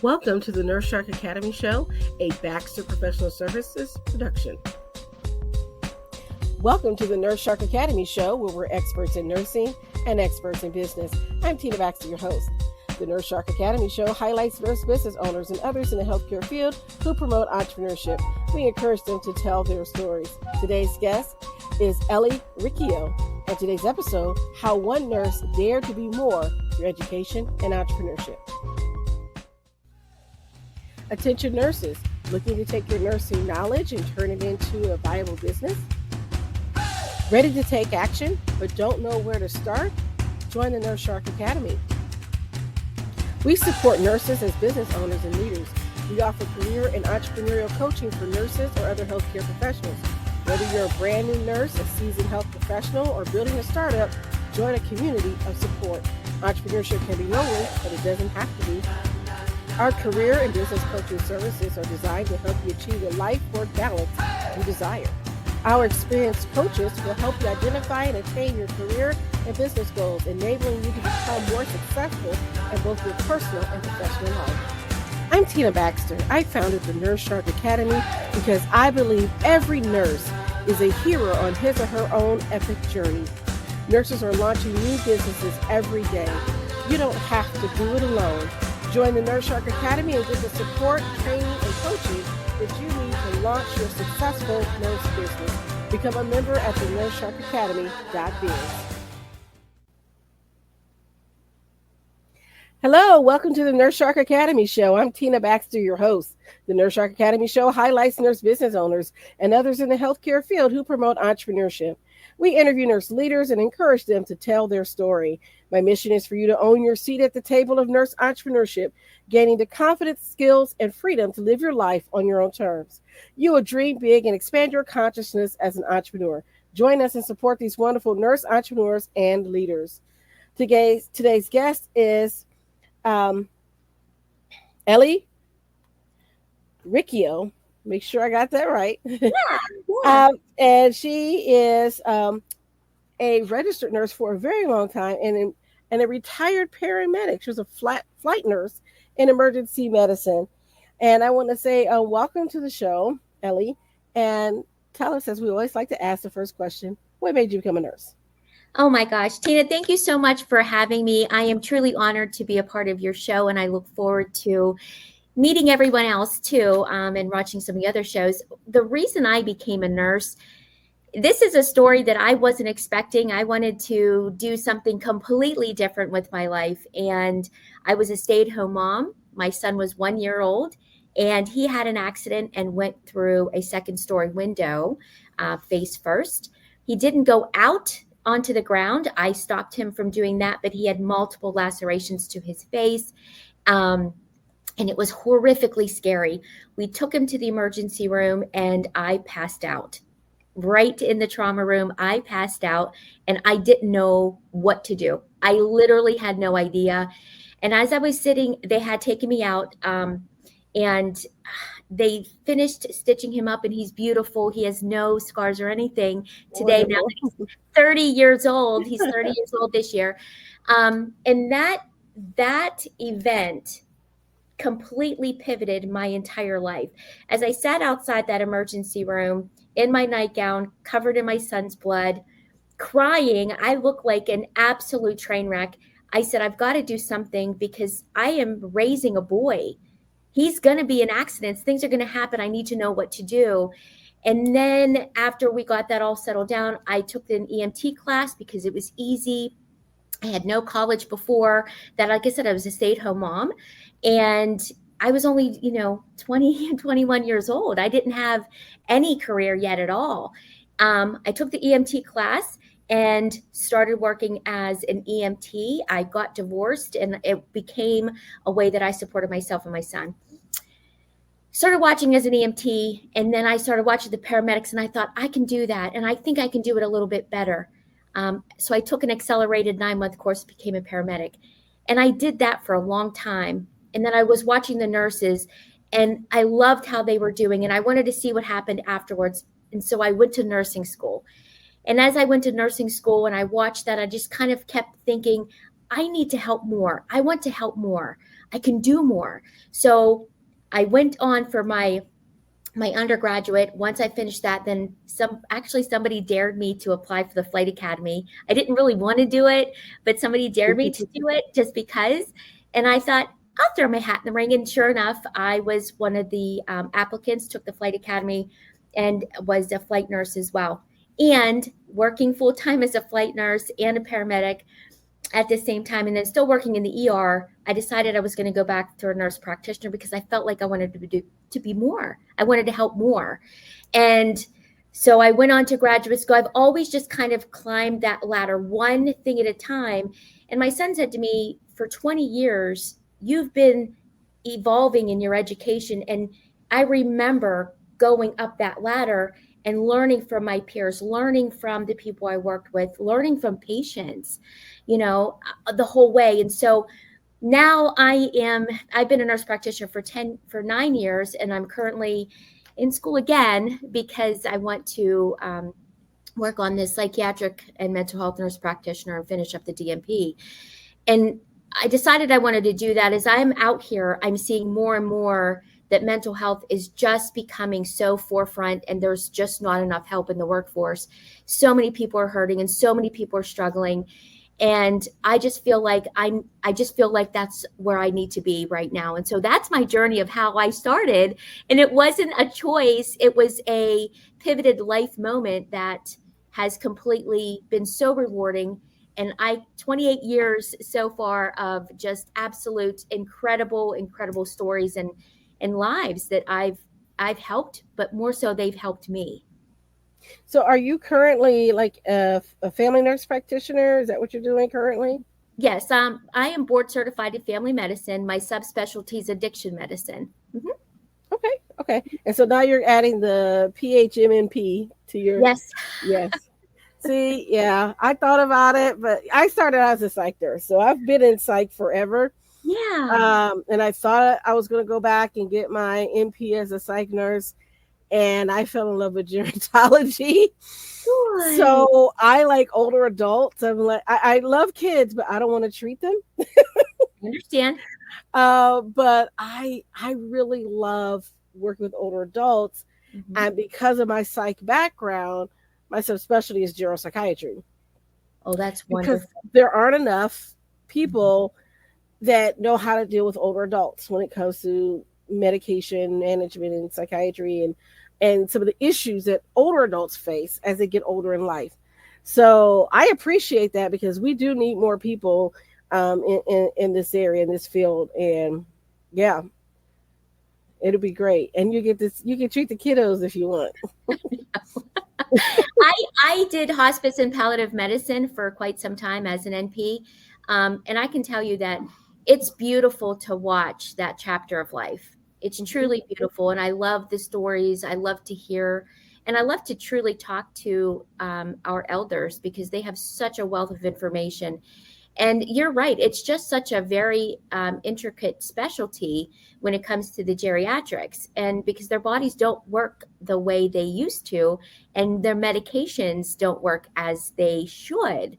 Welcome to the Nurse Shark Academy Show, a Baxter Professional Services production. Welcome to the Nurse Shark Academy Show, where we're experts in nursing and experts in business. I'm Tina Baxter, your host. The Nurse Shark Academy Show highlights nurse business owners and others in the healthcare field who promote entrepreneurship. We encourage them to tell their stories. Today's guest is Ellie Riccio, and today's episode, How One Nurse Dared to Be More Through Education and Entrepreneurship. Attention nurses, looking to take your nursing knowledge and turn it into a viable business? Ready to take action, but don't know where to start? Join the Nurse Shark Academy. We support nurses as business owners and leaders. We offer career and entrepreneurial coaching for nurses or other healthcare professionals. Whether you're a brand new nurse, a seasoned health professional, or building a startup, join a community of support. Entrepreneurship can be lonely, but it doesn't have to be. Our career and business coaching services are designed to help you achieve the life work balance you desire. Our experienced coaches will help you identify and attain your career and business goals, enabling you to become more successful in both your personal and professional life. I'm Tina Baxter. I founded the Nurse Shark Academy because I believe every nurse is a hero on his or her own epic journey. Nurses are launching new businesses every day. You don't have to do it alone. Join the Nurse Shark Academy and get the support, training, and coaching that you need to launch your successful nurse business. Become a member at the nursesharkacademy.biz. Hello, welcome to the Nurse Shark Academy Show. I'm Tina Baxter, your host. The Nurse Shark Academy Show highlights nurse business owners and others in the healthcare field who promote entrepreneurship. We interview nurse leaders and encourage them to tell their story. My mission is for you to own your seat at the table of nurse entrepreneurship, gaining the confidence, skills, and freedom to live your life on your own terms. You will dream big and expand your consciousness as an entrepreneur. Join us and support these wonderful nurse entrepreneurs and leaders. Today's guest is Ellie Riccio. Make sure I got that right. Yeah. And she is a registered nurse for a very long time and a retired paramedic. She was a flight nurse in emergency medicine. And I want to say welcome to the show, Ellie. And tell us, as we always like to ask the first question, what made you become a nurse? Oh my gosh, Tina, thank you so much for having me. I am truly honored to be a part of your show, and I look forward to meeting everyone else too, and watching some of the other shows. The reason I became a nurse, this is a story that I wasn't expecting. I wanted to do something completely different with my life, and I was a stay-at-home mom. My son was 1 year old, and he had an accident and went through a second-story window, face first. He didn't go out onto the ground. I stopped him from doing that, but he had multiple lacerations to his face. And it was horrifically scary. We took him to the emergency room and I passed out. Right in the trauma room, I passed out and I didn't know what to do. I literally had no idea. And as I was sitting, they had taken me out and they finished stitching him up and he's beautiful. He has no scars or anything today. Now that he's 30 years old. He's 30 years old this year. And that event completely pivoted my entire life. As I sat outside that emergency room in my nightgown, covered in my son's blood, crying, I looked like an absolute train wreck. I said, I've got to do something because I am raising a boy. He's going to be in accidents. Things are going to happen. I need to know what to do. And then after we got that all settled down, I took an EMT class because it was easy. I had no college before that. Like I said, I was a stay-at-home mom. And I was only, 20 and 21 years old. I didn't have any career yet at all. I took the EMT class and started working as an EMT. I got divorced and it became a way that I supported myself and my son. Started watching as an EMT, and then I started watching the paramedics, and I thought, I can do that. And I think I can do it a little bit better. So I took an accelerated 9-month course, became a paramedic. And I did that for a long time. And then I was watching the nurses and I loved how they were doing. And I wanted to see what happened afterwards. And so I went to nursing school. And as I went to nursing school and I watched that, I just kind of kept thinking, I need to help more. I want to help more. I can do more. So I went on for my undergraduate. Once I finished that, then somebody dared me to apply for the flight academy. I didn't really want to do it, but somebody dared me to do it just because. And I thought, I'll throw my hat in the ring. And sure enough, I was one of the applicants, took the flight academy, and was a flight nurse as well. And working full time as a flight nurse and a paramedic at the same time, and then still working in the ER, I decided I was going to go back to a nurse practitioner because I felt like I wanted to be more. I wanted to help more. And so I went on to graduate school. I've always just kind of climbed that ladder one thing at a time. And my son said to me, for 20 years, you've been evolving in your education. And I remember going up that ladder and learning from my peers, learning from the people I worked with, learning from patients, the whole way. And so now I've been a nurse practitioner for 9 years, and I'm currently in school again because I want to work on this psychiatric and mental health nurse practitioner and finish up the DMP. And I decided I wanted to do that. As I'm out here, I'm seeing more and more that mental health is just becoming so forefront, and there's just not enough help in the workforce. So many people are hurting and so many people are struggling. And I just feel like that's where I need to be right now. And so that's my journey of how I started. And it wasn't a choice. It was a pivoted life moment that has completely been so rewarding. And 28 years so far of just absolute incredible stories and lives that I've helped, but more so they've helped me. So are you currently like a family nurse practitioner? Is that what you're doing currently? Yes, I am board certified in family medicine. My subspecialty is addiction medicine. Mm-hmm. Okay. And so now you're adding the PHMNP to your... Yes. See, yeah, I thought about it, but I started out as a psych nurse, so I've been in psych forever. Yeah. And I thought I was going to go back and get my NP as a psych nurse, and I fell in love with gerontology. Good. So I like older adults. I'm like, I love kids, but I don't want to treat them. I understand. But I really love working with older adults. Mm-hmm. And because of my psych background, my subspecialty is geropsychiatry. Oh, that's wonderful. Because there aren't enough people that know how to deal with older adults when it comes to medication management and psychiatry and some of the issues that older adults face as they get older in life. So I appreciate that because we do need more people in this area, in this field. And yeah, it'll be great. And you can treat the kiddos if you want. I did hospice and palliative medicine for quite some time as an NP. And I can tell you that it's beautiful to watch that chapter of life. It's truly beautiful. And I love the stories. I love to hear, and I love to truly talk to our elders because they have such a wealth of information. And you're right. It's just such a very intricate specialty when it comes to the geriatrics, and because their bodies don't work the way they used to, and their medications don't work as they should,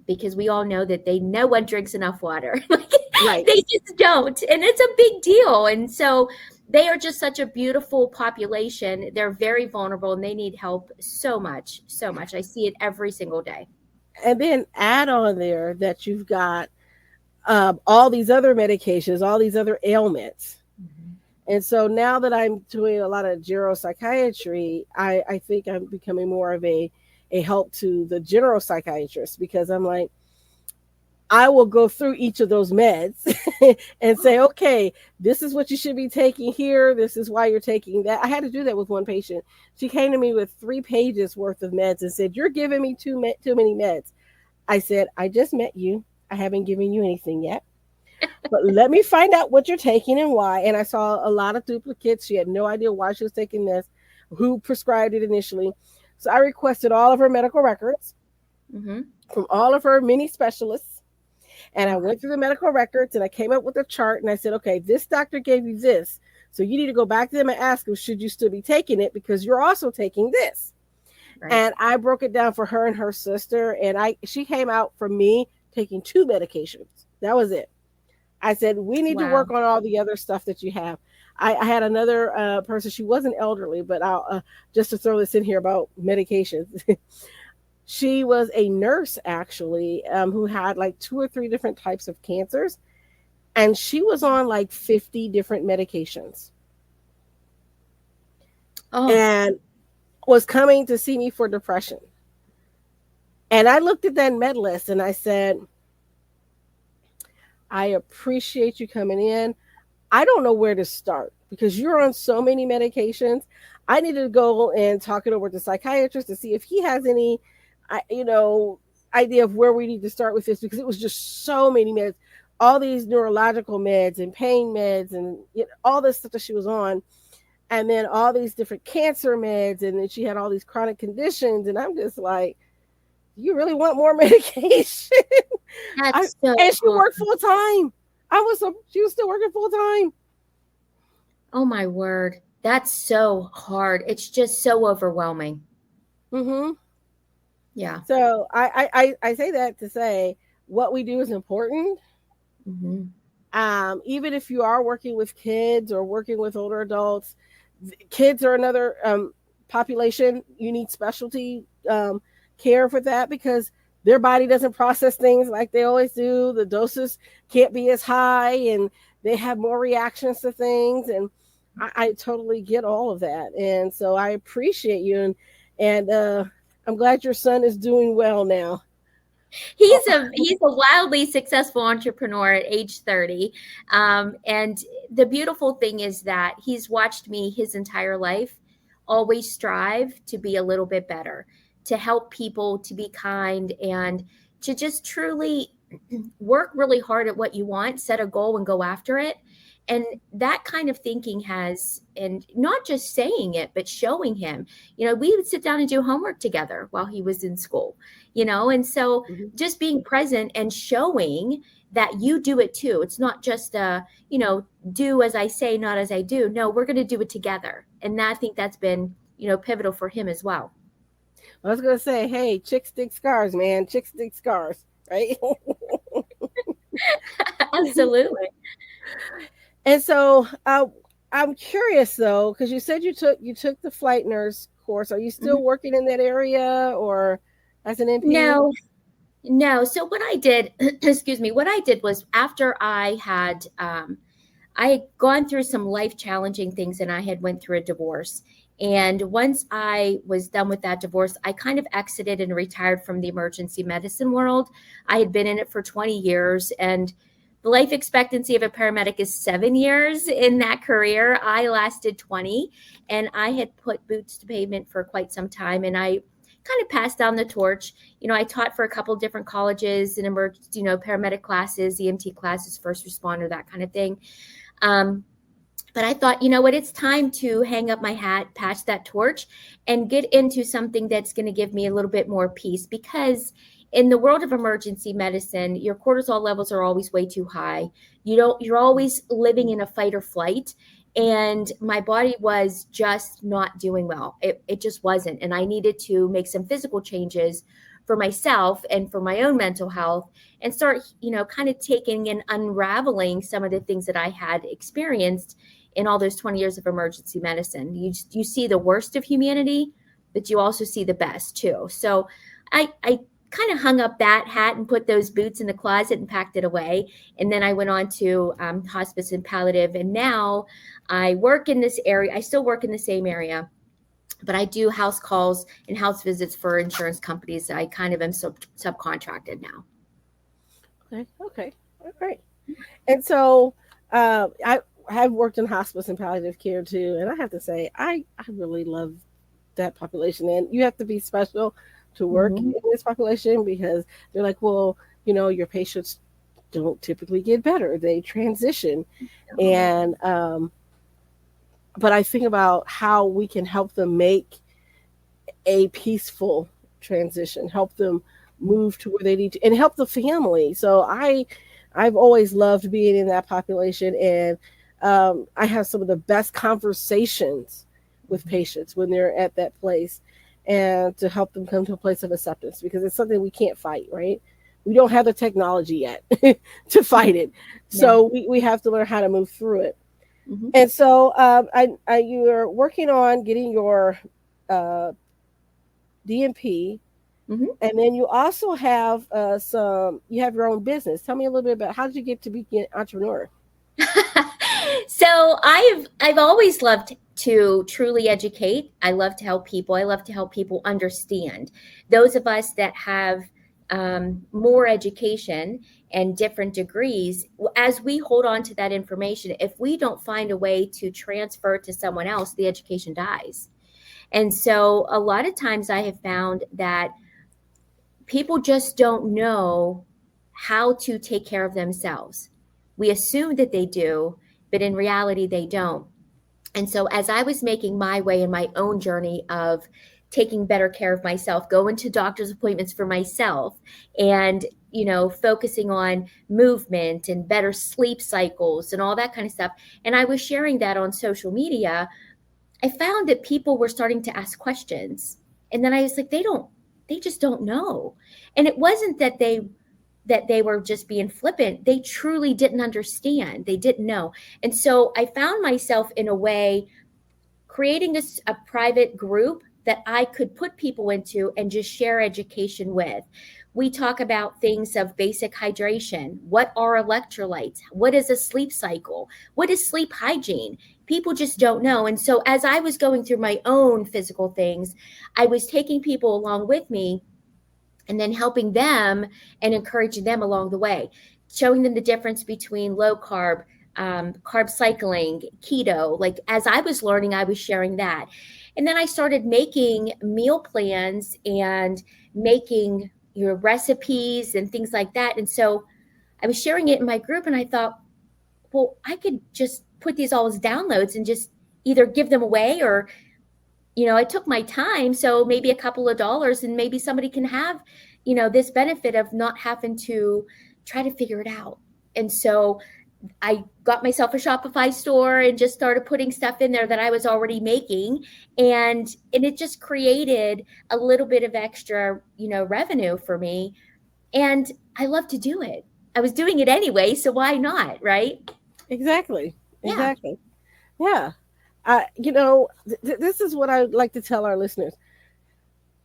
because we all know that no one drinks enough water. Right. They just don't. And it's a big deal. And so they are just such a beautiful population. They're very vulnerable and they need help so much, so much. I see it every single day. And then add on there that you've got all these other medications, all these other ailments. Mm-hmm. And so now that I'm doing a lot of geropsychiatry, I think I'm becoming more of a help to the general psychiatrist, because I'm like, I will go through each of those meds and say, okay, this is what you should be taking here. This is why you're taking that. I had to do that with one patient. She came to me with 3 pages worth of meds and said, you're giving me too many meds. I said, I just met you. I haven't given you anything yet, but let me find out what you're taking and why. And I saw a lot of duplicates. She had no idea why she was taking this, who prescribed it initially. So I requested all of her medical records from all of her mini specialists. And I went through the medical records and I came up with a chart and I said, okay, this doctor gave you this. So you need to go back to them and ask them, should you still be taking it? Because you're also taking this. Right. And I broke it down for her and her sister. And she came out for me taking 2 medications. That was it. I said, we need to Wow. work on all the other stuff that you have. I had another person, she wasn't elderly, but I'll just to throw this in here about medications. She was a nurse actually, who had like 2 or 3 different types of cancers, and she was on like 50 different medications Oh, and was coming to see me for depression. And I looked at that med list and I said, I appreciate you coming in. I don't know where to start because you're on so many medications. I need to go and talk it over with the psychiatrist to see if he has any, you know, idea of where we need to start with this, because it was just so many meds, all these neurological meds and pain meds and, you know, all this stuff that she was on, and then all these different cancer meds, and then she had all these chronic conditions, and I'm just like, you really want more medication? that's so And she hard. worked full time. She was still working full time. Oh my word. That's so hard. It's just so overwhelming. Mm-hmm. Yeah. So I say that to say what we do is important. Hmm. Even if you are working with kids or working with older adults, kids are another population. You need specialty care for that because their body doesn't process things like they always do. The doses can't be as high, and they have more reactions to things. And I totally get all of that, and so I appreciate you, and I'm glad your son is doing well now. Oh, He's a wildly successful entrepreneur at age 30. And the beautiful thing is that he's watched me his entire life always strive to be a little bit better, to help people, to be kind, and to just truly work really hard at what you want, set a goal and go after it. And that kind of thinking has, and not just saying it, but showing him, we would sit down and do homework together while he was in school, and so mhm. just being present and showing that you do it too. It's not just do as I say, not as I do. No, we're going to do it together. And I think that's been, pivotal for him as well. I was gonna say, hey, chicks dig scars, man. Chicks dig scars, right? Absolutely. And so I'm curious though, because you said you took the flight nurse course. Are you still working in that area or as an NP? No, no. So what I did, excuse me, what I did was after I had gone through some life challenging things and I had went through a divorce. And once I was done with that divorce, I kind of exited and retired from the emergency medicine world. I had been in it for 20 years, and the life expectancy of a paramedic is 7 years in that career. I lasted 20, and I had put boots to pavement for quite some time, and I kind of passed down the torch. I taught for a couple different colleges and emergency, paramedic classes, EMT classes, first responder, that kind of thing. But I thought, you know what, it's time to hang up my hat, pass that torch, and get into something that's going to give me a little bit more peace. Because in the world of emergency medicine, your cortisol levels are always way too high. You're always living in a fight or flight. And my body was just not doing well. It just wasn't. And I needed to make some physical changes for myself and for my own mental health, and start, kind of taking and unraveling some of the things that I had experienced in all those 20 years of emergency medicine. You see the worst of humanity, but you also see the best too. So I kind of hung up that hat and put those boots in the closet and packed it away. And then I went on to hospice and palliative. And now I work in this area. I still work in the same area, but I do house calls and house visits for insurance companies. I kind of am subcontracted now. Okay, all right. And so I have worked in hospice and palliative care too, and I have to say I really love that population. And you have to be special to work Mm-hmm. in this population because they're like, well, your patients don't typically get better; they transition, and but I think about how we can help them make a peaceful transition, help them move to where they need to, and help the family. So I've always loved being in that population, and I have some of the best conversations with patients when they're at that place, and to help them come to a place of acceptance, because it's something we can't fight, right? we don't have the technology yet to fight it. Yeah. So we have to learn how to move through it. Hmm. And so you're working on getting your uh, DMP, Hmm. and then you also have you have your own business. Tell me a little bit about how did you get to be an entrepreneur? So I've always loved to truly educate. I love to help people. I love to help people understand. Those of us that have more education and different degrees, as we hold on to that information, if we don't find a way to transfer it to someone else, the education dies. And so a lot of times I have found that people just don't know how to take care of themselves. We assume that they do, but in reality, they don't. And so, as I was making my way in my own journey of taking better care of myself, going to doctor's appointments for myself, and focusing on movement and better sleep cycles and all that kind of stuff. And I was sharing that on social media. I found that people were starting to ask questions. And then I was like, they just don't know. And it wasn't that they were just being flippant. They truly didn't understand. They didn't know. And so I found myself in a way creating a private group that I could put people into and just share education with. We talk about things of basic hydration. What are electrolytes? What is a sleep cycle? What is sleep hygiene? People just don't know. And so as I was going through my own physical things, I was taking people along with me and then helping them and encouraging them along the way, showing them the difference between low carb, carb cycling, keto. Like as I was learning, I was sharing that. And then I started making meal plans and making your recipes and things like that. And so I was sharing it in my group and I thought, well, I could just put these all as downloads and just either give them away or I took my time, so maybe a couple of dollars and maybe somebody can have, this benefit of not having to try to figure it out. And so I got myself a Shopify store and just started putting stuff in there that I was already making. And it just created a little bit of extra, revenue for me. And I love to do it. I was doing it anyway, so why not, right? Exactly. Yeah. Exactly. Yeah. This is what I would like to tell our listeners.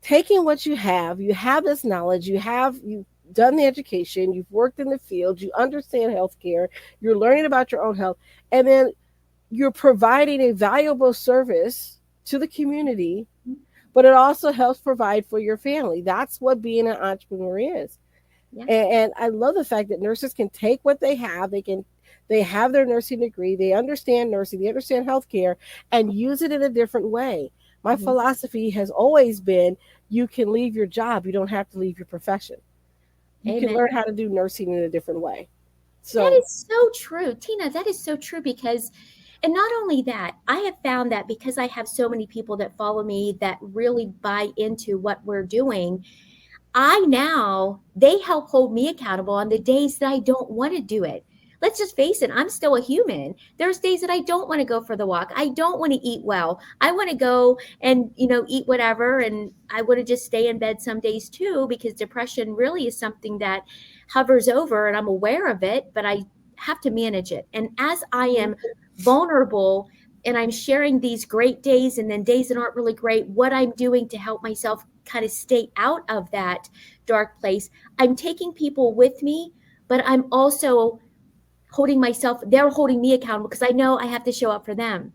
Taking what you have this knowledge, you've done the education, you've worked in the field, you understand healthcare, you're learning about your own health, and then you're providing a valuable service to the community, but it also helps provide for your family. That's what being an entrepreneur is. Yeah. And I love the fact that nurses can take what they have their nursing degree, they understand nursing, they understand healthcare, and use it in a different way. My Mhm. philosophy has always been you can leave your job, you don't have to leave your profession. You can Amen. learn how to do nursing in a different way. That So, is so true. Tina, that is so true because, and not only that, I have found that because I have so many people that follow me that really buy into what we're doing, they help hold me accountable on the days that I don't want to do it. Let's just face it, I'm still a human. There's days that I don't want to go for the walk. I don't want to eat well. I want to go and, eat whatever. And I want to just stay in bed some days too, because depression really is something that hovers over and I'm aware of it, but I have to manage it. And as I am vulnerable and I'm sharing these great days and then days that aren't really great, what I'm doing to help myself kind of stay out of that dark place. I'm taking people with me, but I'm also they're holding me accountable because I know I have to show up for them.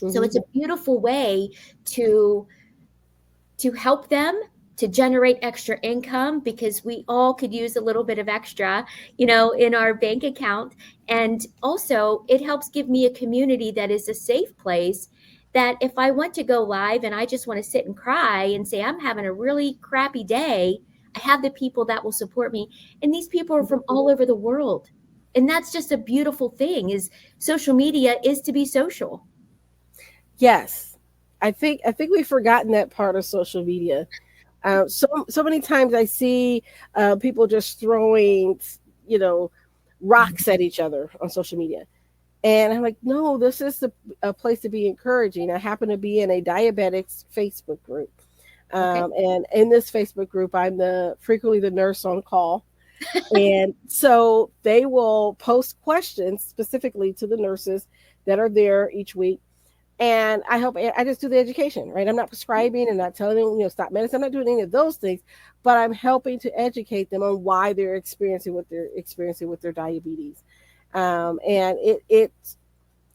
So mhm. it's a beautiful way to help them to generate extra income because we all could use a little bit of extra, in our bank account. And also it helps give me a community that is a safe place that if I want to go live and I just want to sit and cry and say, I'm having a really crappy day, I have the people that will support me. And these people are from all over the world. And that's just a beautiful thing is social media is to be social. Yes. I think we've forgotten that part of social media. So many times I see people just throwing, you know, rocks at each other on social media. And I'm like, no, this is a place to be encouraging. I happen to be in a diabetics Facebook group. Okay. And in this Facebook group, I'm frequently the nurse on call. And so they will post questions specifically to the nurses that are there each week. And I just do the education, right? I'm not prescribing and not telling them, stop medicine. I'm not doing any of those things, but I'm helping to educate them on why they're experiencing what they're experiencing with their diabetes. And it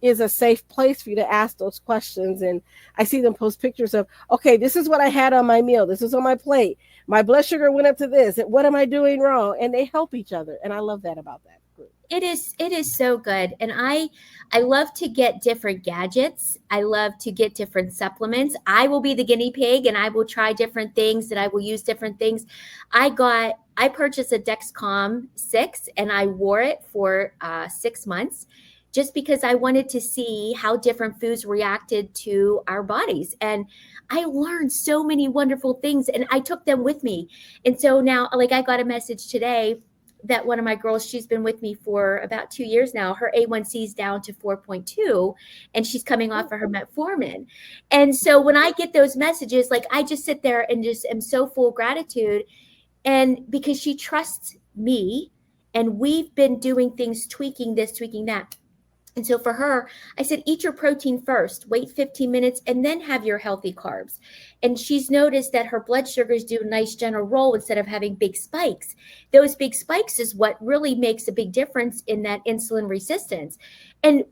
is a safe place for you to ask those questions. And I see them post pictures of, okay, this is what I had on my meal. This is on my plate. My blood sugar went up to this. What am I doing wrong? And they help each other. And I love that about that group. It is so good. And I love to get different gadgets. I love to get different supplements. I will be the guinea pig and I will try different things and I will use different things. I purchased a Dexcom 6 and I wore it for 6 months just because I wanted to see how different foods reacted to our bodies. And I learned so many wonderful things and I took them with me. And so now, like, I got a message today that one of my girls, she's been with me for about 2 years now. Her A1C is down to 4.2 and she's coming off of her metformin. And so when I get those messages, like, I just sit there and just am so full of gratitude. And because she trusts me and we've been doing things, tweaking this, tweaking that. And so for her, I said, eat your protein first, wait 15 minutes, and then have your healthy carbs. And she's noticed that her blood sugars do a nice gentle roll instead of having big spikes. Those big spikes is what really makes a big difference in that insulin resistance. And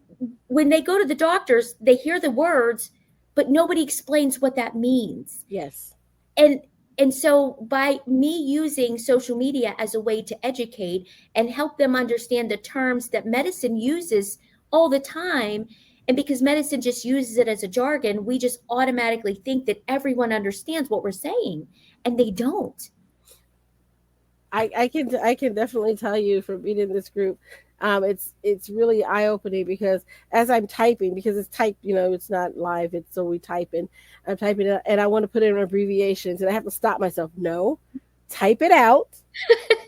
when they go to the doctors, they hear the words, but nobody explains what that means. Yes. And so by me using social media as a way to educate and help them understand the terms that medicine uses all the time, and because medicine just uses it as a jargon, we just automatically think that everyone understands what we're saying, and they don't. I can definitely tell you from being in this group, it's really eye opening because as I'm typing, because it's typed, it's not live, it's so we type and I'm typing it and I want to put it in abbreviations and I have to stop myself. No, type it out.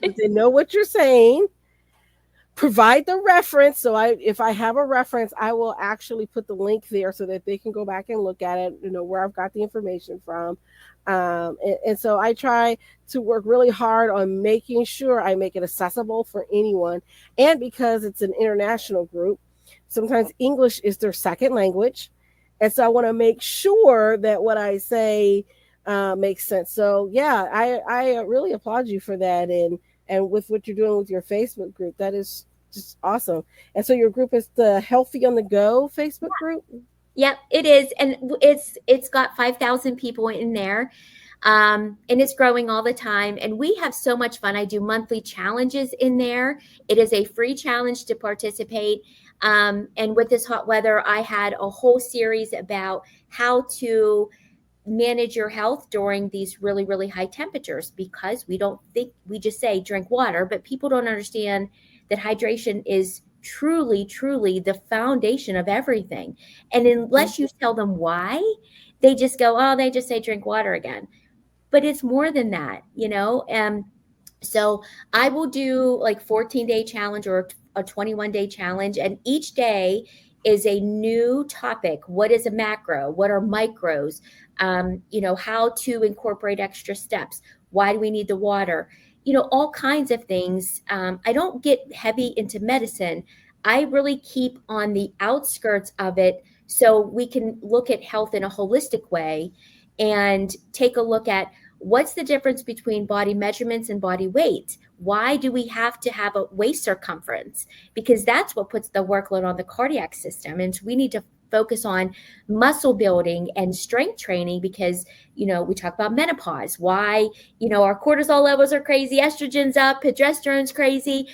They know what you're saying. Provide the reference. So if I have a reference, I will actually put the link there so that they can go back and look at it, where I've got the information from. And so I try to work really hard on making sure I make it accessible for anyone. And because it's an international group, sometimes English is their second language. And so I want to make sure that what I say makes sense. So yeah, I really applaud you for that. And with what you're doing with your Facebook group, that is just awesome. And so your group is the Healthy on the Go Facebook group? Yep, it is. And it's got 5,000 people in there. And it's growing all the time. And we have so much fun. I do monthly challenges in there. It is a free challenge to participate. And with this hot weather, I had a whole series about how to manage your health during these really, really high temperatures, because we just say drink water, but people don't understand that hydration is truly, truly the foundation of everything. And unless you tell them why, they just go, oh, they just say drink water again. But it's more than that, so I will do like 14-day challenge or a 21-day challenge. And each day is a new topic. What is a macro? What are micros? How to incorporate extra steps. Why do we need the water? All kinds of things. I don't get heavy into medicine. I really keep on the outskirts of it so we can look at health in a holistic way and take a look at what's the difference between body measurements and body weight. Why do we have to have a waist circumference? Because that's what puts the workload on the cardiac system. And so we need to focus on muscle building and strength training because, we talk about menopause, why, our cortisol levels are crazy, estrogen's up, progesterone's crazy.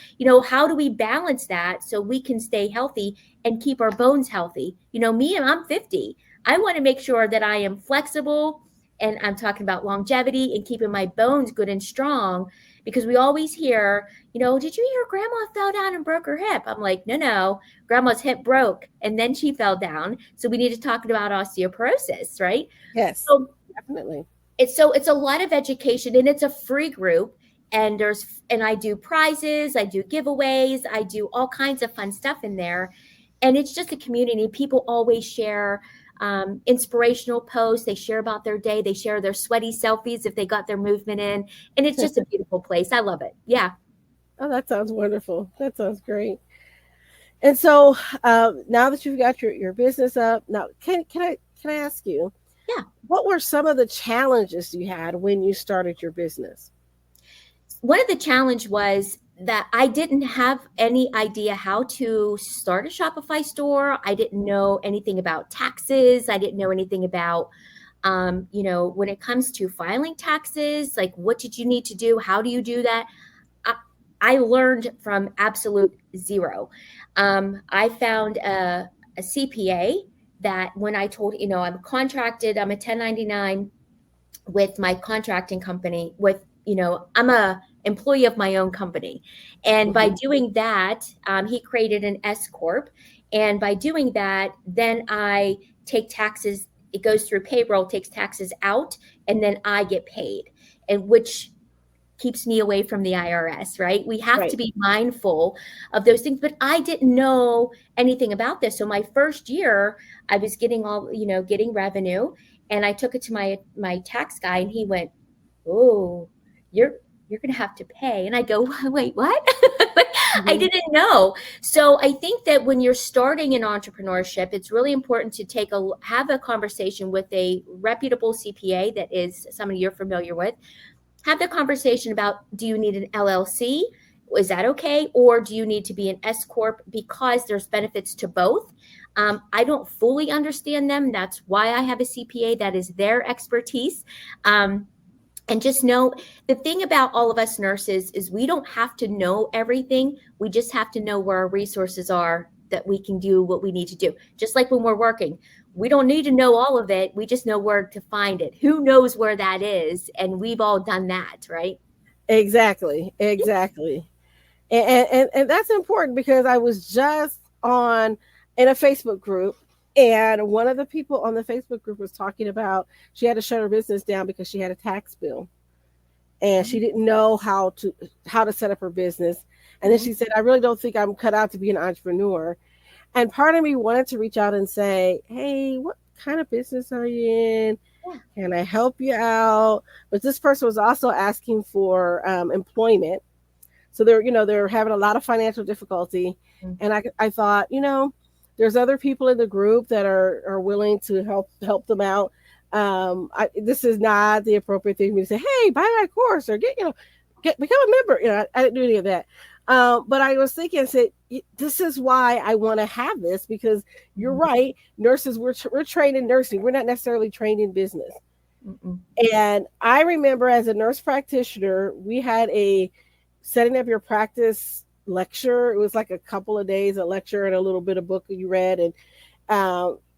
How do we balance that so we can stay healthy and keep our bones healthy? Me, I'm 50. I want to make sure that I am flexible, and I'm talking about longevity and keeping my bones good and strong, because we always hear, did you hear grandma fell down and broke her hip? I'm like, no, grandma's hip broke and then she fell down. So we need to talk about osteoporosis, right? Yes, so definitely. It's a lot of education, and it's a free group. And I do prizes, I do giveaways, I do all kinds of fun stuff in there. And it's just a community. People always share inspirational posts. They share about their day. They share their sweaty selfies if they got their movement in. And it's just a beautiful place. I love it. Yeah. Oh, that sounds wonderful. That sounds great. And so now that you've got your business up, now can I ask you, Yeah. what were some of the challenges you had when you started your business? One of the challenge was that I didn't have any idea how to start a Shopify store. I didn't know anything about taxes. I didn't know anything about, when it comes to filing taxes, like what did you need to do? How do you do that? I, I learned from absolute zero. I found a CPA that when I told, I'm contracted, I'm a 1099 with my contracting company I'm a employee of my own company. And by Hmm. doing that, he created an S corp. And by doing that, then I take taxes. It goes through payroll, takes taxes out, and then I get paid, and which keeps me away from the IRS, right? We have to Right. be mindful of those things. But I didn't know anything about this. So my first year, I was getting getting revenue, and I took it to my tax guy, and he went, "Oh, you're going to have to pay." And I go, "Wait, what?" I Hmm. didn't know. So I think that when you're starting in entrepreneurship, it's really important to have a conversation with a reputable CPA that is somebody you're familiar with. Have the conversation about, do you need an LLC? Is that okay? Or do you need to be an S corp, because there's benefits to both? I don't fully understand them. That's why I have a CPA. That is their expertise. And just know, the thing about all of us nurses is we don't have to know everything. We just have to know where our resources are, that we can do what we need to do. Just like when we're working, we don't need to know all of it. We just know where to find it. Who knows where that is? And we've all done that, right? Exactly. Exactly. And that's important because I was just on in a Facebook group, and one of the people on the Facebook group was talking about she had to shut her business down because she had a tax bill, and she didn't know how to set up her business. And then Mhm. she said, I really don't think I'm cut out to be an entrepreneur. And part of me wanted to reach out and say, hey, what kind of business are you in? Yeah. Can I help you out? But this person was also asking for employment. So they're having a lot of financial difficulty. Mhm. And I thought, there's other people in the group that are willing to help them out. This is not the appropriate thing for me to say, hey, buy my course or get become a member. I didn't do any of that. But I was thinking, I said, this is why I want to have this, because you're Mhm. right. Nurses, we're trained in nursing. We're not necessarily trained in business. Mhm. And I remember as a nurse practitioner, we had a setting up your practice lecture. It was like a couple of days, a lecture and a little bit of book you read. And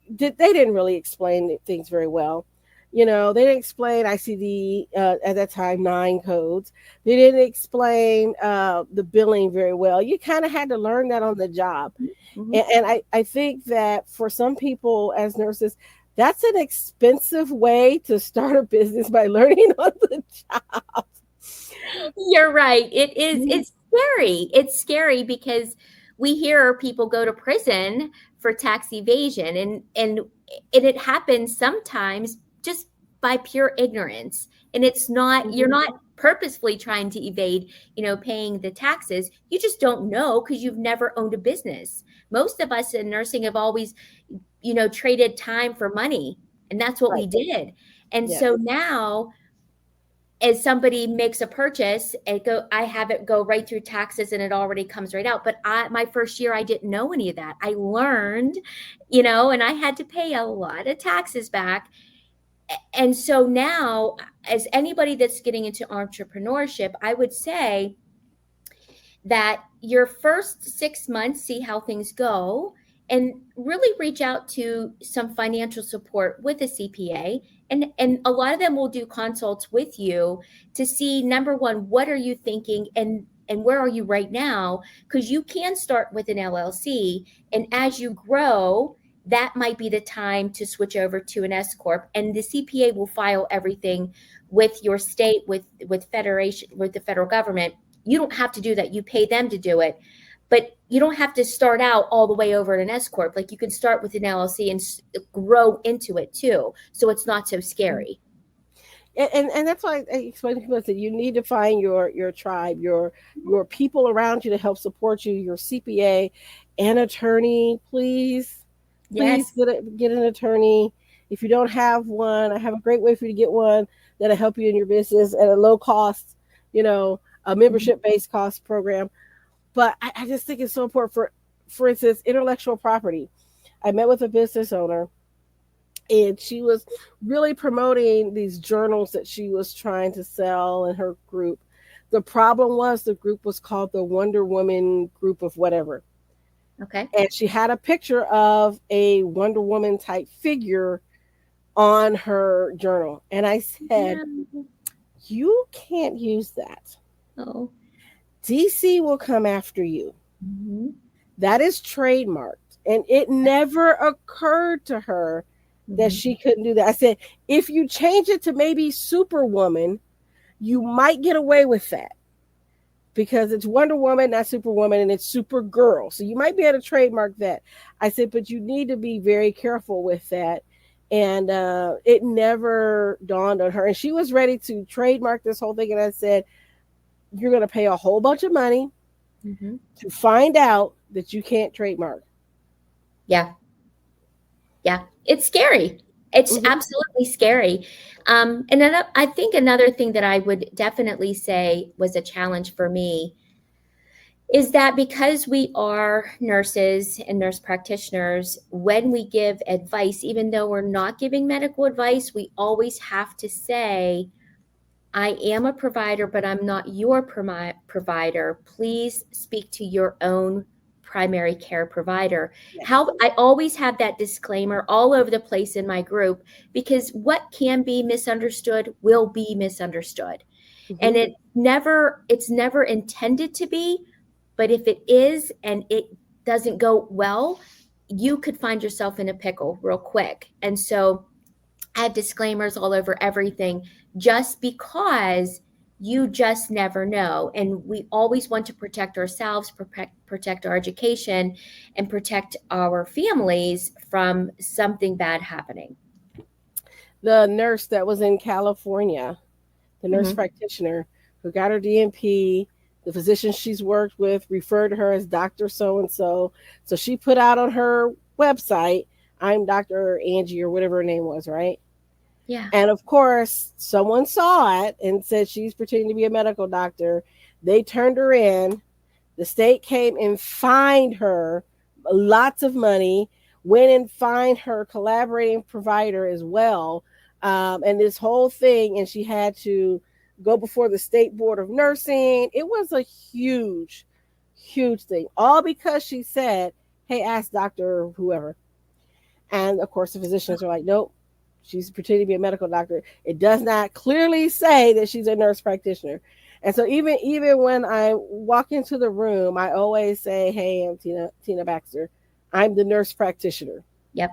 they didn't really explain things very well. They didn't explain ICD at that time 9 codes. They didn't explain the billing very well. You kind of had to learn that on the job. Mhm. And I think that for some people as nurses, that's an expensive way to start a business, by learning on the job. You're right. It is. Mhm. It's scary. It's scary because we hear people go to prison for tax evasion, and it happens sometimes just by pure ignorance. And it's not, you're Mhm. not purposefully trying to evade, paying the taxes. You just don't know because you've never owned a business. Most of us in nursing have always, traded time for money, and that's what we Right. did. And Yes. so now, as somebody makes a purchase, I have it go right through taxes, and it already comes right out. But my first year, I didn't know any of that. I learned, and I had to pay a lot of taxes back. And so now, as anybody that's getting into entrepreneurship, I would say that your first 6 months, see how things go, and really reach out to some financial support with a CPA. And a lot of them will do consults with you to see, number one, what are you thinking, and where are you right now? Because you can start with an LLC, and as you grow, that might be the time to switch over to an S corp, and the CPA will file everything with your state, with federation, with the federal government. You don't have to do that. You pay them to do it. But you don't have to start out all the way over at an S corp. Like, you can start with an LLC and grow into it too. So it's not so scary. And that's why I explain to people that you need to find your tribe, your people around you to help support you, your CPA, an attorney, please. Please Yes. get an attorney. If you don't have one, I have a great way for you to get one that'll help you in your business at a low cost, a Mhm. membership based cost program. But I just think it's so important for instance, intellectual property. I met with a business owner and she was really promoting these journals that she was trying to sell in her group. The problem was the group was called the Wonder Woman group of whatever. Okay. And she had a picture of a Wonder Woman type figure on her journal. And I said, Yeah. you can't use that. Oh. DC will come after you. Hmm. That is trademarked. And it never occurred to her that Hmm. she couldn't do that. I said, if you change it to maybe Superwoman, you might get away with that because it's Wonder Woman, not Superwoman, and it's Supergirl. So you might be able to trademark that. I said, but you need to be very careful with that. And it never dawned on her. And she was ready to trademark this whole thing. And I said, you're going to pay a whole bunch of money Hmm. to find out that you can't trademark. Yeah. Yeah. It's scary. It's Mm-hmm. absolutely scary. And then I think another thing that I would definitely say was a challenge for me is that because we are nurses and nurse practitioners, when we give advice, even though we're not giving medical advice, we always have to say, I am a provider, but I'm not your provider. Please speak to your own primary care provider. Yes. How I always have that disclaimer all over the place in my group because what can be misunderstood will be misunderstood. Mm-hmm. And it's never intended to be, but if it is and it doesn't go well, you could find yourself in a pickle real quick. And so I have disclaimers all over everything just because you just never know. And we always want to protect ourselves, protect our education, and protect our families from something bad happening. The nurse that was in California, the nurse Hmm. practitioner who got her DNP, the physician she's worked with referred to her as Dr. So and so. So she put out on her website, I'm Dr. Angie or whatever her name was, right? Yeah. And of course, someone saw it and said she's pretending to be a medical doctor. They turned her in. The state came and fined her lots of money, went and fined her collaborating provider as well. And this whole thing, and she had to go before the state board of nursing. It was a huge, huge thing, all because she said, hey, ask Dr. whoever. And of course, the physicians are like, nope, she's pretending to be a medical doctor. It does not clearly say that she's a nurse practitioner. And so even when I walk into the room, I always say, hey, I'm Tina Baxter. I'm the nurse practitioner. Yep.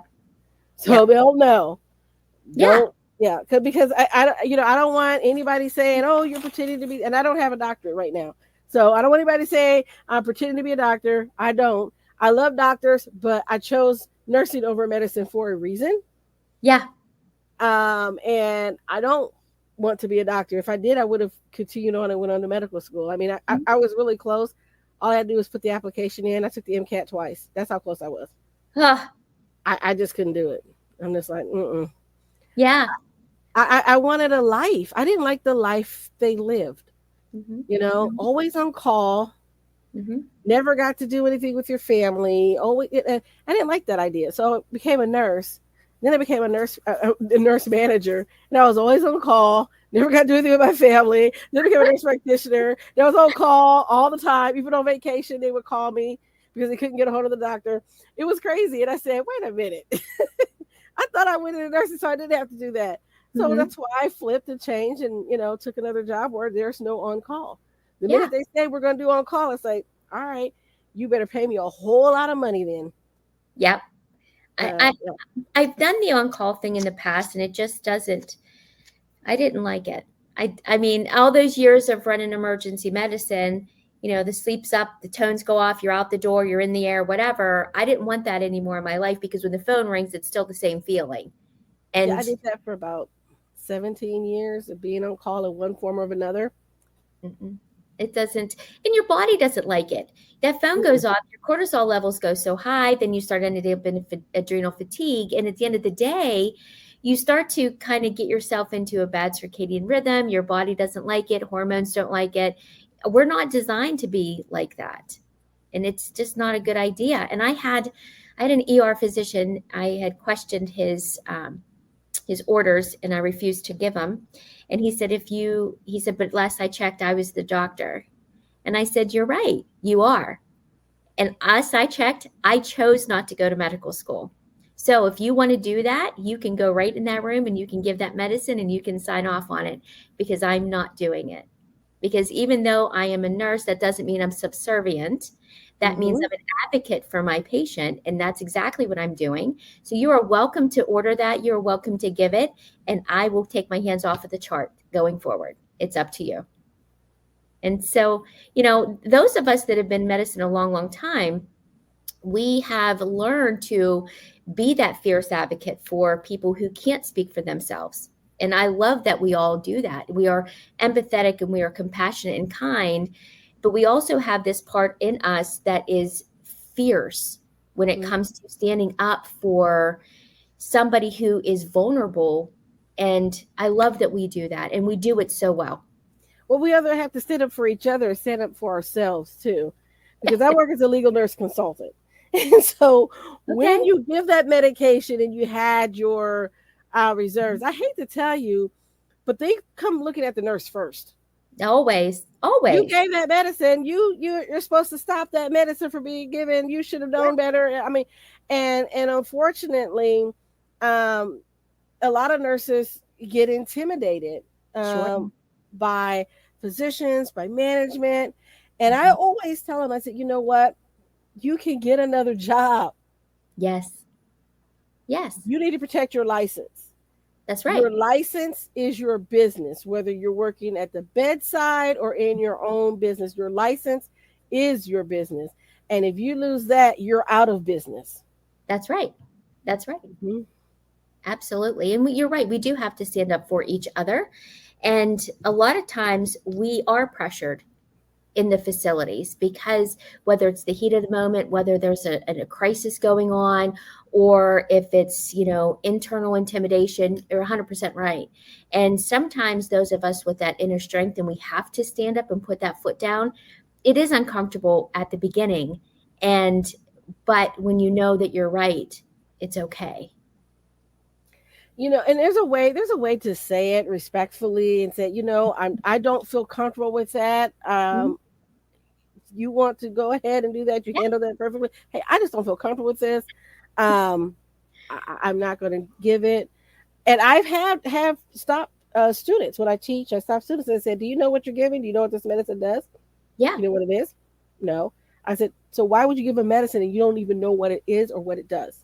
So Yep. they'll know. Yeah. Don't yeah, because I don't want anybody saying, oh, you're pretending to be, and I don't have a doctorate right now. So I don't want anybody to say I'm pretending to be a doctor. I don't. I love doctors, but I chose nursing over medicine for a reason. Yeah. And I don't want to be a doctor. If I did, I would have continued on and went on to medical school. I mean, I was really close. All I had to do was put the application in. I took the MCAT twice. That's how close I was. Ah, I just couldn't do it. I'm just like, mm-mm. yeah. I wanted a life. I didn't like the life they lived. Hmm. Always on call, Hmm. never got to do anything with your family. Always, I didn't like that idea. So I became a nurse. Then I became a nurse manager, and I was always on call. Never got to do anything with my family. Then became a nurse practitioner. I was on call all the time. Even on vacation, they would call me because they couldn't get a hold of the doctor. It was crazy. And I said, wait a minute. I thought I went into nursing, so I didn't have to do that. So Hmm. that's why I flipped and changed and, took another job where there's no on call. The Yeah. minute they say we're going to do on call, it's like, all right, you better pay me a whole lot of money then. Yep. Yeah. I've done the on-call thing in the past and it just doesn't, I didn't like it. I mean, all those years of running emergency medicine, the sleep's up, the tones go off, you're out the door, you're in the air, whatever. I didn't want that anymore in my life because when the phone rings, it's still the same feeling. Yeah, I And did that for about 17 years of being on call in one form or another. Mm-mm. It doesn't, and your body doesn't like it. That phone goes off, your cortisol levels go so high, then you start ending up in adrenal fatigue. And at the end of the day, you start to kind of get yourself into a bad circadian rhythm. Your body doesn't like it. Hormones don't like it. We're not designed to be like that. And it's just not a good idea. And I had an ER physician. I had questioned his orders and I refused to give them. And he said, but last I checked, I was the doctor. And I said, you're right, you are. And as I checked, I chose not to go to medical school. So if you want to do that, you can go right in that room and you can give that medicine and you can sign off on it, because I'm not doing it. Because even though I am a nurse, that doesn't mean I'm subservient. That means I'm an advocate for my patient, and that's exactly what I'm doing. So you are welcome to order that. You're welcome to give it, and I will take my hands off of the chart going forward. It's up to you. And so, those of us that have been in medicine a long, long time, we have learned to be that fierce advocate for people who can't speak for themselves. And I love that we all do that. We are empathetic and we are compassionate and kind, but we also have this part in us that is fierce when it comes to standing up for somebody who is vulnerable. And I love that we do that, and we do it so well. Well, we either have to stand up for each other or stand up for ourselves too, because I work as a legal nurse consultant. And so when you give that medication and you had your reserves, I hate to tell you, but they come looking at the nurse first. Always. You gave that medicine. You're supposed to stop that medicine from being given. You should have known better. I mean, and unfortunately, a lot of nurses get intimidated by physicians, by management. And I always tell them, I said, you know what? You can get another job. Yes. You need to protect your license. That's right. Your license is your business, whether you're working at the bedside or in your own business. Your license is your business. And if you lose that, you're out of business. That's right. Absolutely. And you're right. We do have to stand up for each other. And a lot of times we are pressured in the facilities, because whether it's the heat of the moment, whether there's a crisis going on, or if it's, internal intimidation, you're 100% right. And sometimes those of us with that inner strength, and we have to stand up and put that foot down, it is uncomfortable at the beginning. But when you know that you're right, it's okay. And there's a way to say it respectfully and say, I don't feel comfortable with that. You want to go ahead and do that, you handle that perfectly. Hey, I just don't feel comfortable with this. I'm not going to give it. And I've have stopped students when I teach. I stop students and said, do you know what you're giving? Do you know what this medicine does? Yeah. You know what it is? No. I said, so why would you give a medicine and you don't even know what it is or what it does?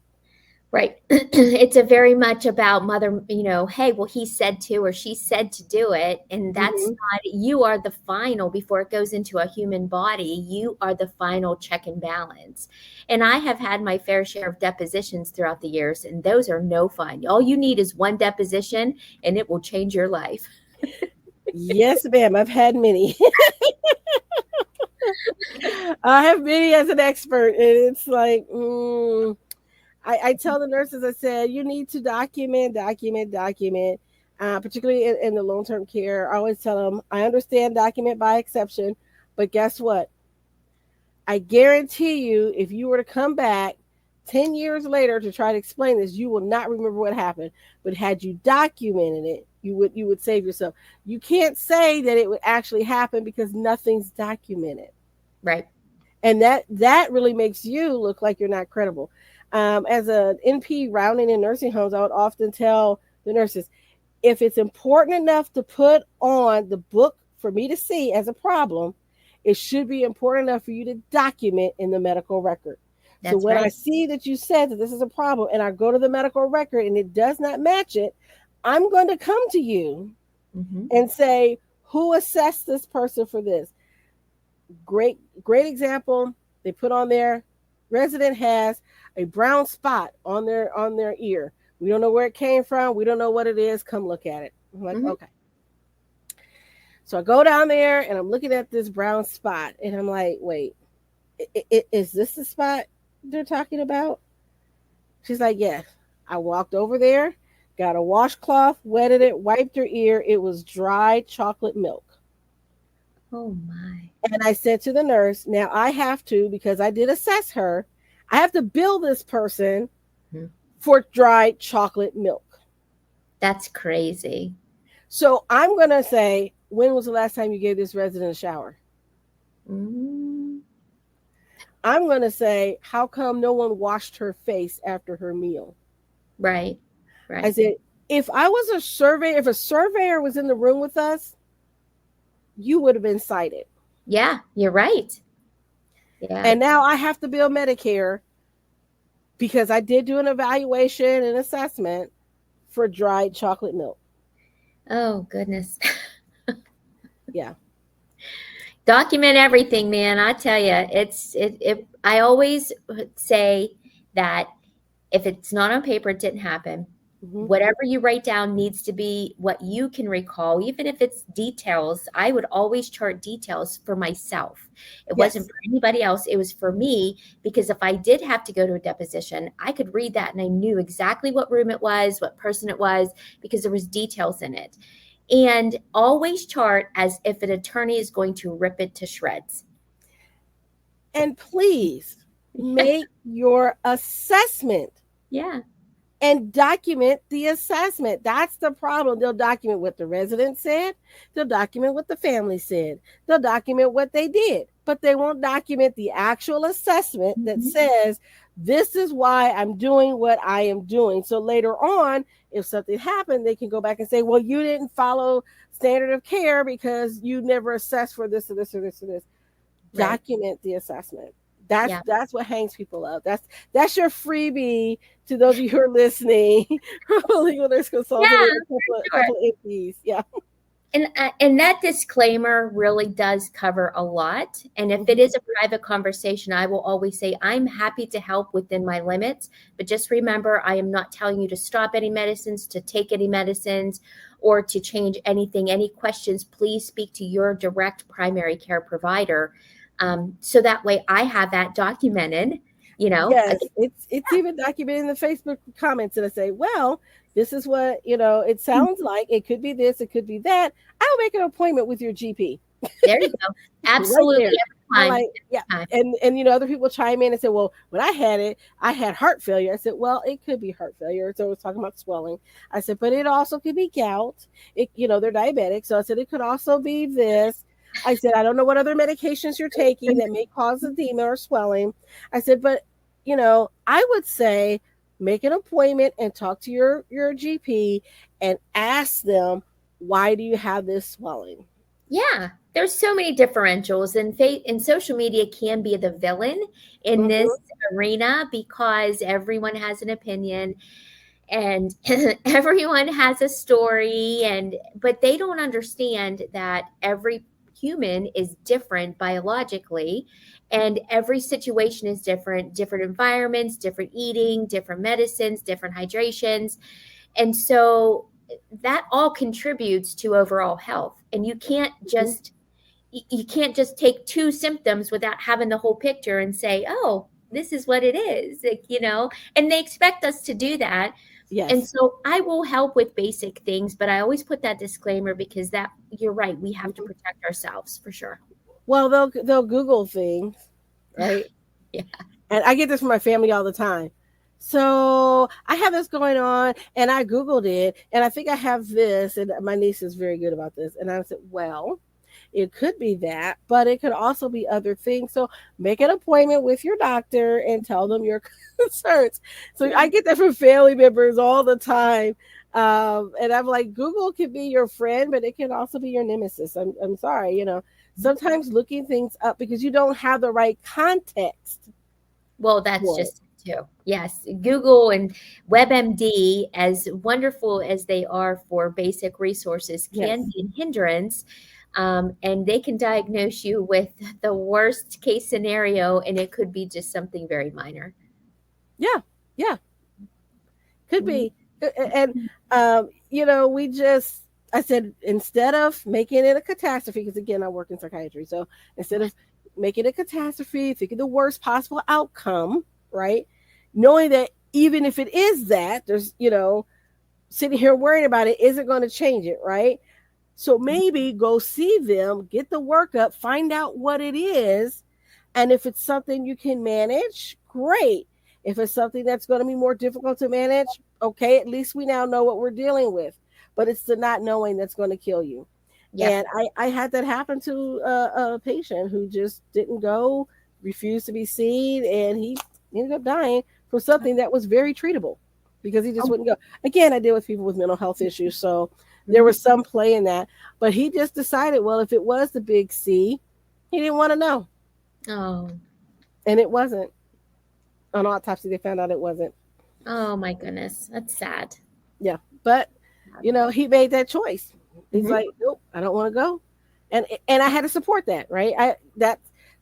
Right. It's a very much about mother, hey, well, he said to, or she said to do it. And that's not, you are the final, before it goes into a human body, you are the final check and balance. And I have had my fair share of depositions throughout the years, and those are no fun. All you need is one deposition and it will change your life. Yes, ma'am. I've had many. I have many as an expert, and it's like, I tell the nurses, I said, you need to document, particularly in the long-term care. I always tell them, I understand document by exception, but guess what? I guarantee you, if you were to come back 10 years later to try to explain this, you will not remember what happened. But had you documented it, you would save yourself. You can't say that it would actually happen because nothing's documented. Right. And that really makes you look like you're not credible. As an NP rounding in nursing homes, I would often tell the nurses, if it's important enough to put on the book for me to see as a problem, it should be important enough for you to document in the medical record. That's so when I see that you said that this is a problem and I go to the medical record and it does not match it, I'm going to come to you and say, who assessed this person for this? Great example. They put on there, resident has a brown spot on their ear. We don't know where it came from. We don't know what it is. Come look at it. I'm like, Mhm. okay. So I go down there and I'm looking at this brown spot and I'm like, wait, is this the spot they're talking about? She's like, yes. I walked over there, got a washcloth, wetted it, wiped her ear. It was dry chocolate milk. Oh my. And I said to the nurse, now I have to, because I did assess her, I have to bill this person Mhm. for dry chocolate milk. That's crazy. So I'm going to say, when was the last time you gave this resident a shower? Mm. I'm going to say, how come no one washed her face after her meal? Right. I Right. said, if I was a surveyor, if a surveyor was in the room with us, you would have been cited. Yeah, you're right. Yeah. And now I have to bill Medicare because I did do an evaluation and assessment for dried chocolate milk. Oh goodness. Yeah. Document everything, man. I tell you, I always say that if it's not on paper, it didn't happen. Mm-hmm. Whatever you write down needs to be what you can recall, even if it's details. I would always chart details for myself. It wasn't Yes. for anybody else. It was for me, because if I did have to go to a deposition, I could read that and I knew exactly what room it was, what person it was, because there was details in it. And always chart as if an attorney is going to rip it to shreds. And please make your assessment Yeah. and document the assessment. That's the problem. They'll document what the resident said, they'll document what the family said, they'll document what they did, but they won't document the actual assessment that Mhm. says, this is why I'm doing what I am doing. So later on, if something happened, they can go back and say, well, you didn't follow standard of care because you never assessed for this or this or this or this. Right. Document the assessment. Yeah. That's what hangs people up. That's your freebie to those of you who are listening. Legal nurse consultant Yeah, and a sure. couple of APs. Yeah. And that disclaimer really does cover a lot. And if it Mhm. is a private conversation, I will always say I'm happy to help within my limits. But just remember, I am not telling you to stop any medicines, to take any medicines, or to change anything. Any questions, please speak to your direct primary care provider. So that way I have that documented, Yes, again. it's even documented in the Facebook comments, and I say, well, this is what it sounds like. It could be this, it could be that. I'll make an appointment with your GP. There you go. Right Absolutely, there. every I time. like, yeah. Every time. And other people chime in and say, well, when I had it, I had heart failure. I said, well, it could be heart failure. So I was talking about swelling. I said, but it also could be gout. They're diabetic. So I said, it could also be this. I said, I don't know what other medications you're taking that may cause edema or swelling. I said, but I would say make an appointment and talk to your GP and ask them, why do you have this swelling? Yeah, there's so many differentials, and social media can be the villain in this Mm-hmm. arena, because everyone has an opinion and everyone has a story, but they don't understand that every human is different biologically, and every situation is different, different environments, different eating, different medicines, different hydrations. And so that all contributes to overall health. And Mm-hmm. you can't just take two symptoms without having the whole picture and say, oh, this is what it is, and they expect us to do that. And Yes. so I will help with basic things, but I always put that disclaimer, because that you're right, we have to Mhm. protect ourselves for sure. Well, they'll Google things, right? Yeah. And I get this from my family all the time. So I have this going on, and I Googled it, and I think I have this, and my niece is very good about this. And I said, well, it could be that, but it could also be other things. So make an appointment with your doctor and tell them your concerns. So Yeah. I get that from family members all the time. And I'm like, Google can be your friend, but it can also be your nemesis. I'm sorry, sometimes looking things up because you don't have the right context Well, that's for it. just it too. Yes, Google and WebMD, as wonderful as they are for basic resources, can Yes. be a hindrance. And they can diagnose you with the worst case scenario, and it could be just something very minor. Yeah. Yeah. Could Mhm. be. And we just I said, instead of making it a catastrophe, because again, I work in psychiatry. So instead of making it a catastrophe, thinking the worst possible outcome, right? Knowing that even if it is that, there's, sitting here worrying about it isn't going to change it, right? So maybe go see them, get the workup, find out what it is. And if it's something you can manage, great. If it's something that's going to be more difficult to manage, okay, at least we now know what we're dealing with. But it's the not knowing that's going to kill you. Yep. And I had that happen to a patient who just didn't go, refused to be seen, and he ended up dying from something that was very treatable because he just wouldn't go. Again, I deal with people with mental health issues, so there was some play in that. But he just decided, well, if it was the big C, he didn't want to know. Oh. And it wasn't. On autopsy, they found out it wasn't. Oh my goodness. That's sad. Yeah. But, he made that choice. He's like, nope, I don't want to go. And I had to support that, right?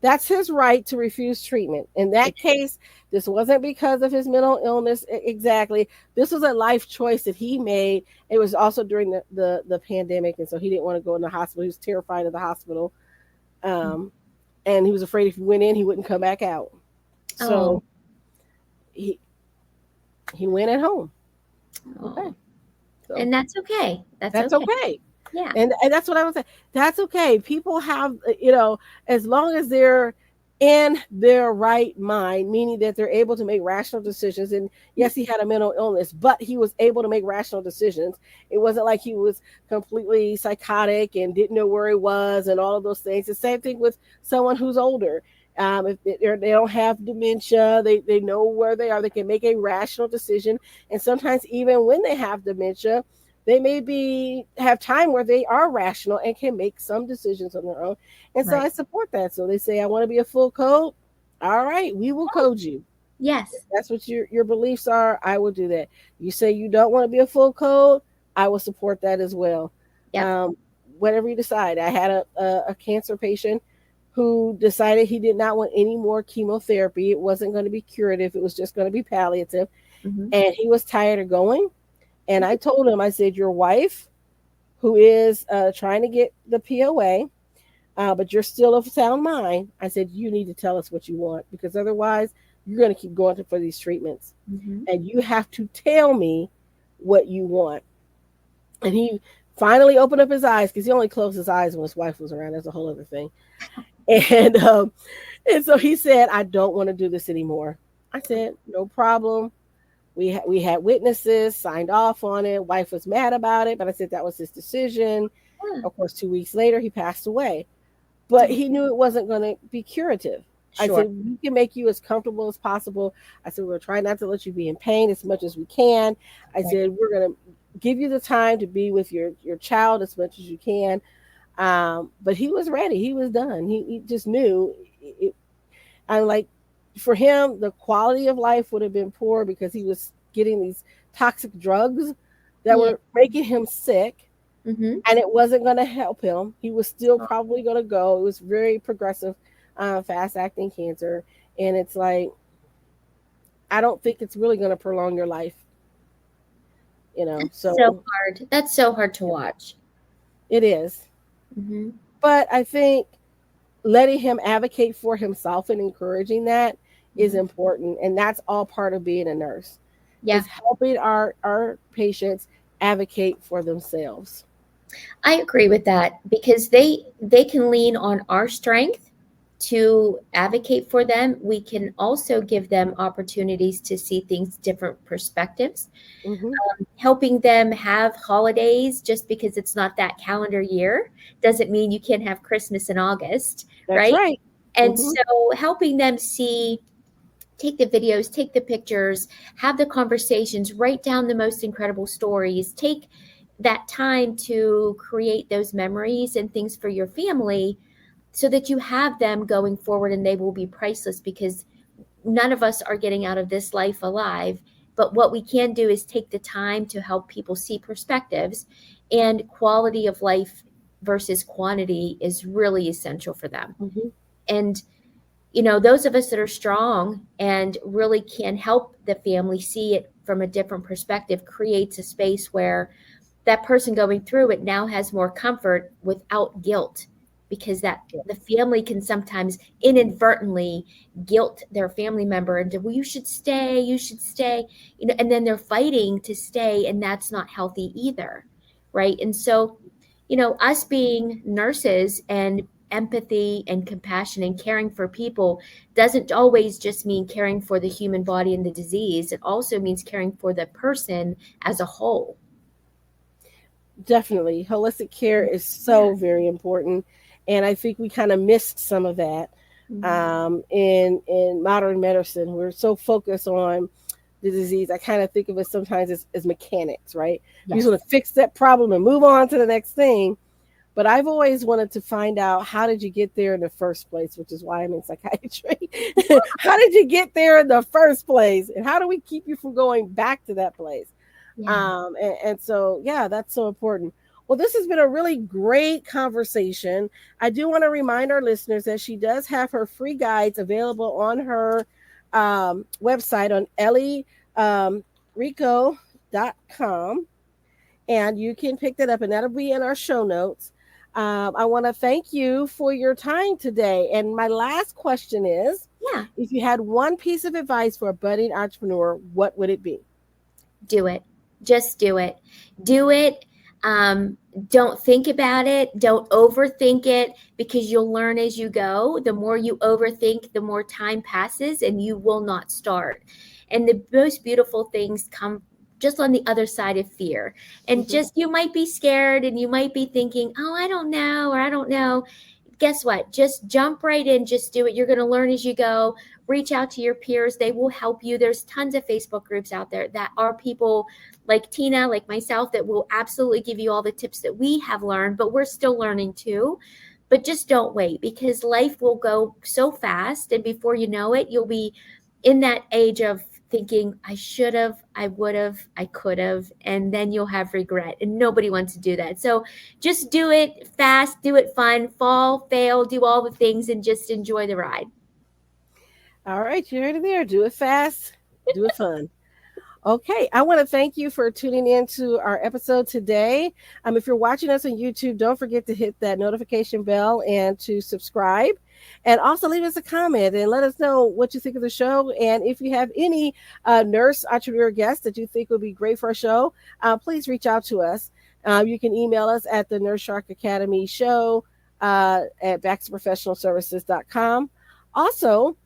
That's his right to refuse treatment. In that case, this wasn't because of his mental illness exactly. This was a life choice that he made. It was also during the pandemic, and so he didn't want to go in the hospital. He was terrified of the hospital. And he was afraid if he went in, he wouldn't come back out. So he went at home. Okay. So, and that's okay. That's okay. Yeah. And that's what I was saying. That's okay. People have, as long as they're in their right mind, meaning that they're able to make rational decisions. And yes, he had a mental illness, but he was able to make rational decisions. It wasn't like he was completely psychotic and didn't know where he was and all of those things. The same thing with someone who's older. If they don't have dementia, they know where they are. They can make a rational decision. And sometimes even when they have dementia, they may have time where they are rational and can make some decisions on their own. And so I support that. So they say, I want to be a full code. All right, we will code you. Yes. If that's what your beliefs are, I will do that. You say you don't want to be a full code, I will support that as well. Yep. Whatever you decide. I had a cancer patient who decided he did not want any more chemotherapy. It wasn't going to be curative. It was just going to be palliative. And he was tired of going. And I told him, I said, your wife, who is trying to get the POA, but you're still of sound mind, I said, you need to tell us what you want, because otherwise you're going to keep going for these treatments. And you have to tell me what you want. And he finally opened up his eyes, because he only closed his eyes when his wife was around. That's a whole other thing. And so he said, I don't want to do this anymore. I said, no problem. We had witnesses, signed off on it. Wife was mad about it, but I said that was his decision. Of course, 2 weeks later, he passed away. But he knew it wasn't going to be curative. Sure. I said, we can make you as comfortable as possible. I said, we'll try not to let you be in pain as much as we can. I said, we're going to give you the time to be with your child as much as you can. But he was ready. He was done. He just knew. I'm like, for him, the quality of life would have been poor because he was getting these toxic drugs that were making him sick, and it wasn't going to help him. He was still probably going to go. It was very progressive, fast-acting cancer, and it's like, I don't think it's really going to prolong your life. So hard. That's so hard to watch. It is. But I think letting him advocate for himself and encouraging that is important. And that's all part of being a nurse. Is helping our patients advocate for themselves. I agree with that, because they can lean on our strength to advocate for them. We can also give them opportunities to see things different perspectives, helping them have holidays. Just because it's not that calendar year doesn't mean you can't have Christmas in August. That's right. And so helping them see, take the videos, take the pictures, have the conversations, write down the most incredible stories, take that time to create those memories and things for your family so that you have them going forward, and they will be priceless, because none of us are getting out of this life alive. But what we can do is take the time to help people see perspectives, and quality of life versus quantity is really essential for them. And those of us that are strong and really can help the family see it from a different perspective creates a space where that person going through it now has more comfort without guilt, because that the family can sometimes inadvertently guilt their family member into, well, you should stay, and then they're fighting to stay, and that's not healthy either, right? And so, us being nurses and empathy and compassion and caring for people doesn't always just mean caring for the human body and the disease. It also means caring for the person as a whole. Definitely. Holistic care is so very important. And I think we kind of missed some of that in modern medicine. We're so focused on the disease. I kind of think of it sometimes as mechanics, right? Yes. We just want to fix that problem and move on to the next thing. But I've always wanted to find out, how did you get there in the first place, which is why I'm in psychiatry. How did you get there in the first place? And how do we keep you from going back to that place? Yeah. And so, yeah, that's so important. Well, this has been a really great conversation. I do want to remind our listeners that she does have her free guides available on her website on elliericcio.com. And you can pick that up, and that'll be in our show notes. I want to thank you for your time today. And my last question is, if you had one piece of advice for a budding entrepreneur, what would it be? Do it. Just do it. Do it. Don't think about it. Don't overthink it, because you'll learn as you go. The more you overthink, the more time passes and you will not start. And the most beautiful things come just on the other side of fear. And just, you might be scared and you might be thinking, oh, I don't know, or I don't know. Guess what? Just jump right in. Just do it. You're going to learn as you go. Reach out to your peers. They will help you. There's tons of Facebook groups out there that are people like Tina, like myself, that will absolutely give you all the tips that we have learned, but we're still learning too. But just don't wait, because life will go so fast. And before you know it, you'll be in that age of thinking, I should have, I would have, I could have, and then you'll have regret, and nobody wants to do that. So just do it fast, do it fun, fall, fail, do all the things, and just enjoy the ride. All right, you heard it there. Do it fast, do it fun. Okay, I want to thank you for tuning in to our episode today. If you're watching us on YouTube, don't forget to hit that notification bell and to subscribe. And also leave us a comment and let us know what you think of the show. And if you have any nurse entrepreneur guests that you think would be great for our show, please reach out to us. You can email us at the Nurse Shark Academy show at baxterprofessionalservices.com. Also,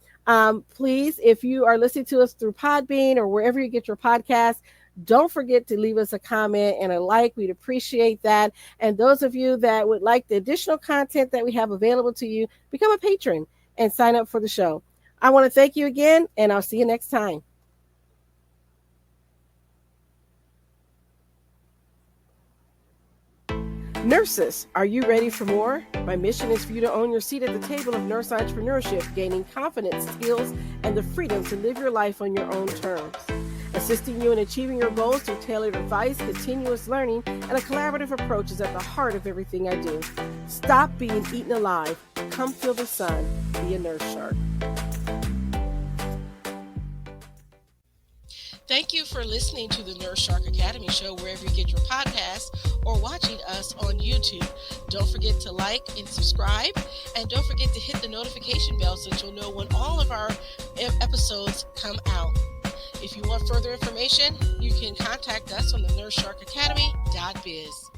please, if you are listening to us through Podbean or wherever you get your podcast, don't forget to leave us a comment and a like. We'd appreciate that. And those of you that would like the additional content that we have available to you, become a patron and sign up for the show. I want to thank you again, and I'll see you next time. Nurses, are you ready for more? My mission is for you to own your seat at the table of nurse entrepreneurship, gaining confidence, skills, and the freedom to live your life on your own terms. Assisting you in achieving your goals through tailored advice, continuous learning, and a collaborative approach is at the heart of everything I do. Stop being eaten alive. Come feel the sun. Be a nurse shark. Thank you for listening to the Nurse Shark Academy show wherever you get your podcasts or watching us on YouTube. Don't forget to like and subscribe, and don't forget to hit the notification bell so that you'll know when all of our episodes come out. If you want further information, you can contact us on the NurseSharkAcademy.biz.